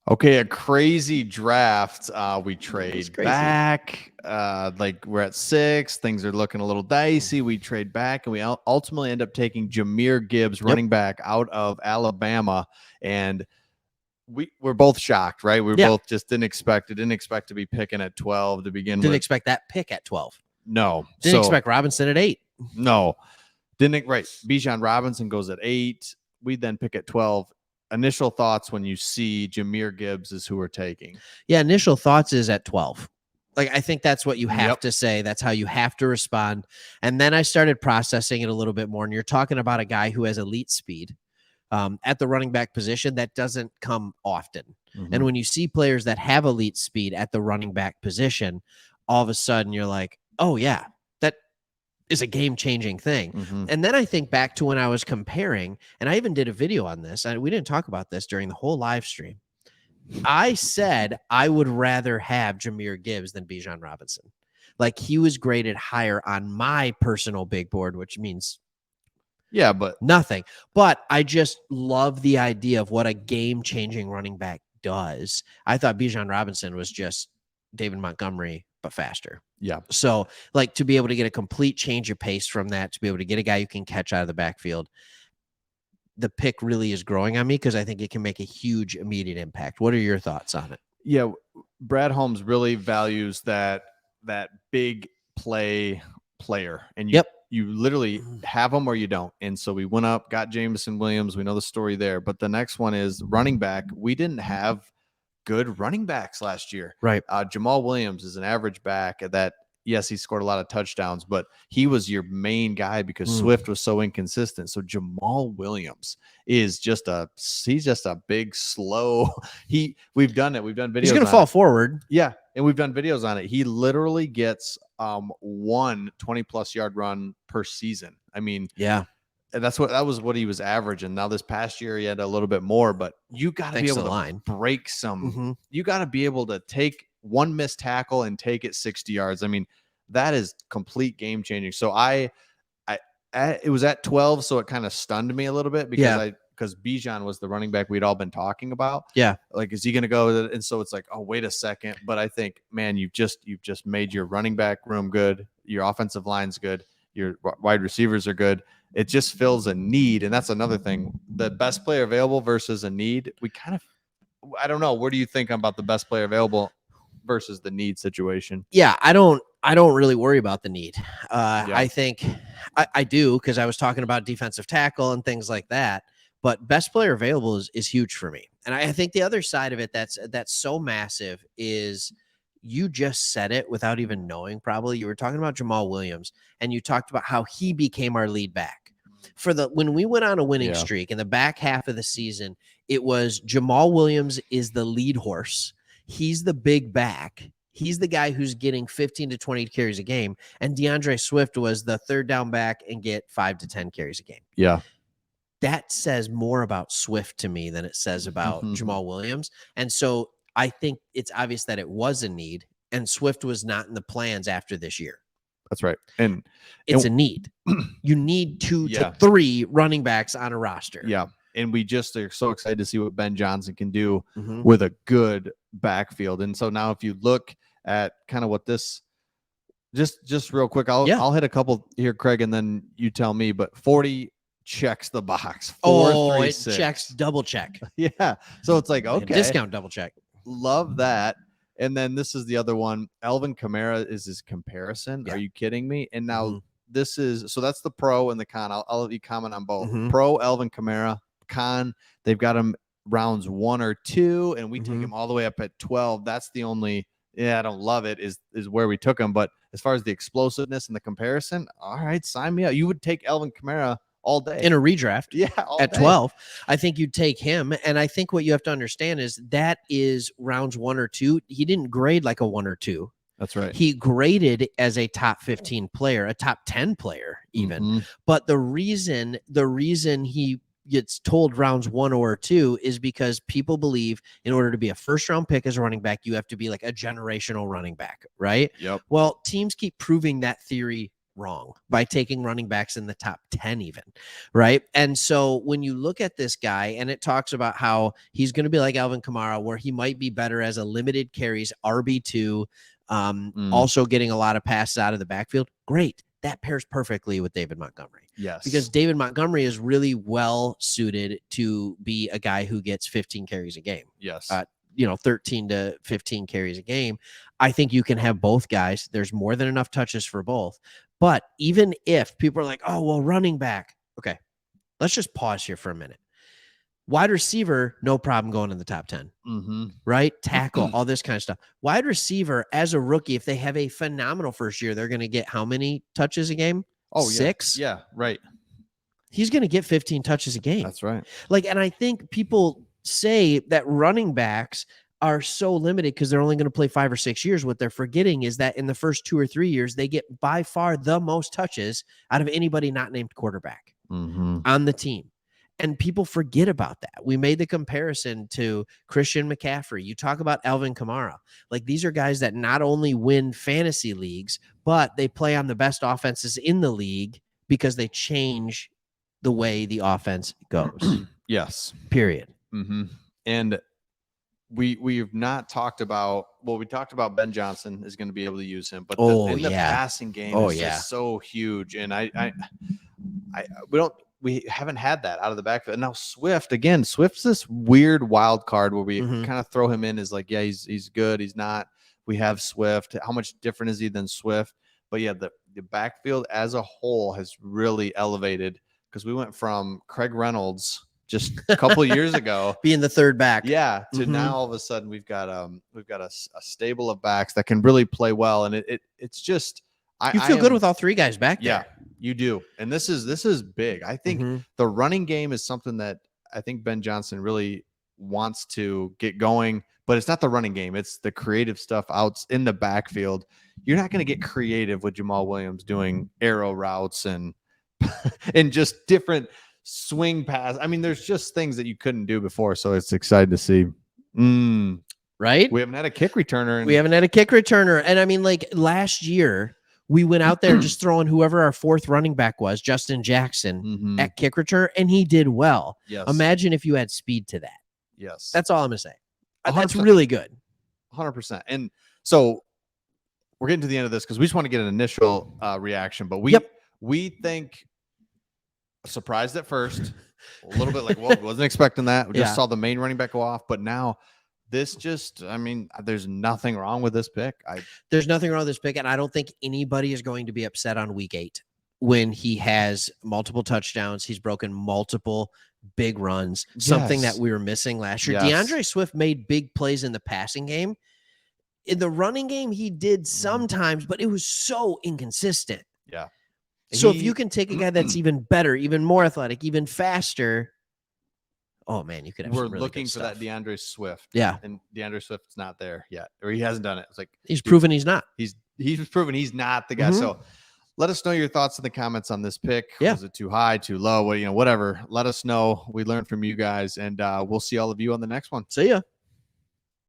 Okay, a crazy draft. We It was trade crazy. back. Like we're at 6. Things are looking a little dicey. We trade back, and we ultimately end up taking Jaymyr Gibbs, Yep. running back out of Alabama, and we're both shocked, right? We Yeah. both just didn't expect it. Didn't expect to be picking at 12 to begin Didn't with. expect that pick at 12. No, Didn't expect Robinson at 8. no, didn't right. Bijan Robinson goes at 8. We then pick at 12. Initial thoughts when you see Jaymyr Gibbs is who we're taking. Yeah, initial thoughts is at 12. Like, I think that's what you have Yep. to say. That's how you have to respond. And then I started processing it a little bit more. And you're talking about a guy who has elite speed at the running back position. That doesn't come often. And when you see players that have elite speed at the running back position, all of a sudden you're like, oh, yeah, that is a game-changing thing. And then I think back to when I was comparing, and I even did a video on this, and we didn't talk about this during the whole live stream. I said I would rather have Jaymyr Gibbs than Bijan Robinson. Like, he was graded higher on my personal big board, which means but nothing. But I just love the idea of what a game-changing running back does. I thought Bijan Robinson was just David Montgomery, but faster. yeah. So, like, to be able to get a complete change of pace from that, to be able to get a guy you can catch out of the backfield, the pick really is growing on me because I think it can make a huge immediate impact. What are your thoughts on it? Yeah, Brad Holmes really values that big player, and you literally have them or you don't. And so we went up, got Jameson Williams. We know the story there. But the next one is running back. We didn't have good running backs last year. Right. Jamal Williams is an average back that. Yes, he scored a lot of touchdowns, but he was your main guy because Swift was so inconsistent. So Jamal Williams is just he's just a big, slow. We've done it. We've done videos. He's going to fall forward. Yeah. And we've done videos on it. He literally gets 1 20+ yard run per season. I mean, yeah. And that was what he was averaging. Now this past year he had a little bit more, but you got to be able to break some. You got to be able to take one missed tackle and take it 60 yards. I mean, that is complete game changing. So it was at 12, so it kind of stunned me a little bit because Bijan was the running back we'd all been talking about. Yeah. Like, is he going to go? And so it's like, oh, wait a second. But I think, man, you've just made your running back room good. Your offensive line's good. Your wide receivers are good. It just fills a need. And that's another thing. The best player available versus a need. I don't know. What do you think about the best player available versus the need situation? Yeah, I don't really worry about the need. I think I do, because I was talking about defensive tackle and things like that. But best player available is huge for me. And I think the other side of it that's so massive is you just said it without even knowing. Probably you were talking about Jamal Williams, and you talked about how he became our lead back. When we went on a winning streak in the back half of the season, it was Jamal Williams is the lead horse. He's the big back. He's the guy who's getting 15 to 20 carries a game. And DeAndre Swift was the third down back and get 5 to 10 carries a game. Yeah. That says more about Swift to me than it says about Jamal Williams. And so I think it's obvious that it was a need, and Swift was not in the plans after this year. That's right. And it's a need. You need 2 to 3 running backs on a roster. Yeah. And we just are so excited to see what Ben Johnson can do with a good backfield. And so now if you look at kind of what this, just real quick, I'll hit a couple here, Craig, and then you tell me, but 40 checks the box. 4, 3, it 6. checks double check. Yeah. So it's like, okay. Discount double check. Love that. And then this is the other one. Alvin Kamara is his comparison. Yeah. Are you kidding me? And now that's the pro and the con. I'll let you comment on both. Pro, Alvin Kamara. Con, they've got him rounds 1 or 2, and we take him all the way up at 12. That's the only, I don't love it, is where we took him. But as far as the explosiveness and the comparison, all right, sign me up. You would take Alvin Kamara all day in a redraft. Yeah, at 12. I think you'd take him. And I think what you have to understand is that is rounds 1 or 2. He didn't grade like a 1 or 2. That's right. He graded as a top 15 player, a top 10 player even. But the reason he gets told rounds 1 or 2 is because people believe in order to be a first round pick as a running back, you have to be like a generational running back, right? Yep. Well, teams keep proving that theory wrong by taking running backs in the top 10 even, right? And so when you look at this guy and it talks about how he's going to be like Alvin Kamara, where he might be better as a limited carries RB2, also getting a lot of passes out of the backfield, great. That pairs perfectly with David Montgomery. Yes. Because David Montgomery is really well suited to be a guy who gets 15 carries a game. Yes. 13 to 15 carries a game. I think you can have both guys. There's more than enough touches for both. But even if people are like, oh, well, running back. Okay, let's just pause here for a minute. Wide receiver, no problem going in the top 10, right? Tackle, all this kind of stuff. Wide receiver, as a rookie, if they have a phenomenal first year, they're going to get how many touches a game? Oh, 6? Yeah, right. He's going to get 15 touches a game. That's right. And I think people say that running backs are so limited because they're only going to play 5 or 6 years. What they're forgetting is that in the first 2 or 3 years, they get by far the most touches out of anybody not named quarterback on the team. And people forget about that. We made the comparison to Christian McCaffrey. You talk about Alvin Kamara. These are guys that not only win fantasy leagues, but they play on the best offenses in the league because they change the way the offense goes. Yes. Period. And we've not talked about, we talked about Ben Johnson is going to be able to use him, but the passing game is just so huge. And we haven't had that out of the backfield. And now Swift's this weird wild card where we kind of throw him in as he's good. He's not. We have Swift. How much different is he than Swift? But yeah, the backfield as a whole has really elevated because we went from Craig Reynolds just a couple of years ago being the third back. Yeah. To now all of a sudden we've got a stable of backs that can really play well. And it's just, you feel good with all three guys back there. Yeah, you do. And this is big. I think the running game is something that I think Ben Johnson really wants to get going, but it's not the running game. It's the creative stuff out in the backfield. You're not going to get creative with Jamal Williams doing arrow routes and just different swing pass. I mean, there's just things that you couldn't do before. So it's exciting to see. Right? We haven't had a kick returner. We haven't had a kick returner. And I mean, last year, we went out there just throwing whoever our fourth running back was, Justin Jackson, at kick return, and he did well. Yes. Imagine if you had speed to that. Yes. That's all I'm going to say. 100%. That's really good. 100%. And so we're getting to the end of this because we just want to get an initial reaction. But we think surprised at first, a little bit wasn't expecting that. We just saw the main running back go off. But now this there's nothing wrong with this pick. There's nothing wrong with this pick. And I don't think anybody is going to be upset on week 8 when he has multiple touchdowns. He's broken multiple big runs, something that we were missing last year. DeAndre Swift made big plays in the passing game. In the running game, he did sometimes, but it was so inconsistent. Yeah. So if you can take a guy that's even better, even more athletic, even faster, oh man, you could have. We're really looking for that DeAndre Swift. Yeah, and DeAndre Swift's not there yet, or he hasn't done it. It's he's proven he's not. He's proven he's not the guy. So let us know your thoughts in the comments on this pick. Yeah. Was it too high, too low? Whatever. Let us know. We learned from you guys, and we'll see all of you on the next one. See ya.